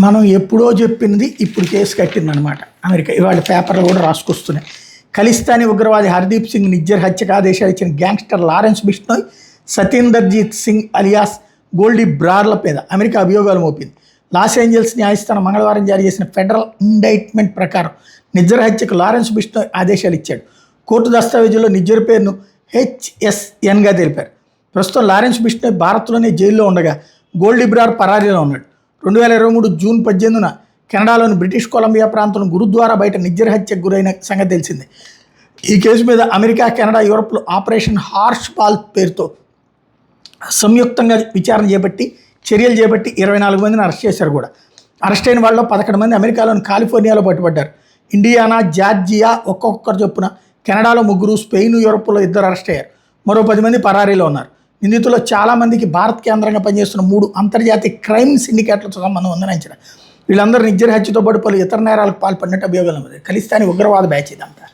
మనం ఎప్పుడో చెప్పింది ఇప్పుడు కేసు కట్టిందనమాట అమెరికా. ఇవాళ పేపర్లు కూడా రాసుకొస్తున్నాయి. ఖలిస్తానీ ఉగ్రవాది హర్దీప్ సింగ్ నిజ్జర్ హత్యకు ఆదేశాలు ఇచ్చిన gangster Lawrence Bishnoi, Satinderjit Singh alias Goldy బ్రార్ల మీద అమెరికా అభియోగాలు మోపింది. లాస్ ఏంజల్స్ న్యాయస్థానం మంగళవారం జారీ చేసిన ఫెడరల్ ఇండైట్మెంట్ ప్రకారం నిజ్జర్ హత్యకు లారెన్స్ బిష్నోయ్ ఆదేశాలు ఇచ్చాడు. కోర్టు దస్తావేజుల్లో నిజ్జర్ పేరును HSNగా తెలిపారు. ప్రస్తుతం లారెన్స్ బిష్నోయ్ భారత్లోనే జైల్లో ఉండగా గోల్డీ బ్రార్ పరారీలో ఉన్నాడు. 2023 జూన్ 18న కెనడాలోని బ్రిటిష్ కొలంబియా ప్రాంతం గురుద్వారా బయట నిజ్జర్ హత్యకు గురైన సంగతి తెలిసిందే. ఈ కేసు మీద అమెరికా, కెనడా, యూరప్లో ఆపరేషన్ హార్ష్ బాల్ పేరుతో సంయుక్తంగా విచారణ చేపట్టి చర్యలు చేపట్టి 24 మందిని అరెస్ట్ చేశారు. కూడా అరెస్ట్ అయిన వాళ్ళలో 11 మంది అమెరికాలోని కాలిఫోర్నియాలో పట్టుబడ్డారు. ఇండియానా, జార్జియా ఒక్కొక్కరు చొప్పున, కెనడాలో 3, స్పెయిన్, యూరప్లో 2 అరెస్ట్ అయ్యారు. మరో 10 మంది పరారీలో ఉన్నారు. నిందితుల్లో చాలామందికి భారత్ కేంద్రంగా పనిచేస్తున్న 3 అంతర్జాతీయ క్రైమ్ సిండికేట్లతో సంబంధం ఉందని అంచనా. వీళ్ళందరూ నిజ్జర్ హత్యతో పాటు పలు ఇతర నేరాలకు పాల్పడినట్టు అభియోగాలు ఉంది. ఖలిస్తానీ ఉగ్రవాద బ్యాచ్ ఇదంతా.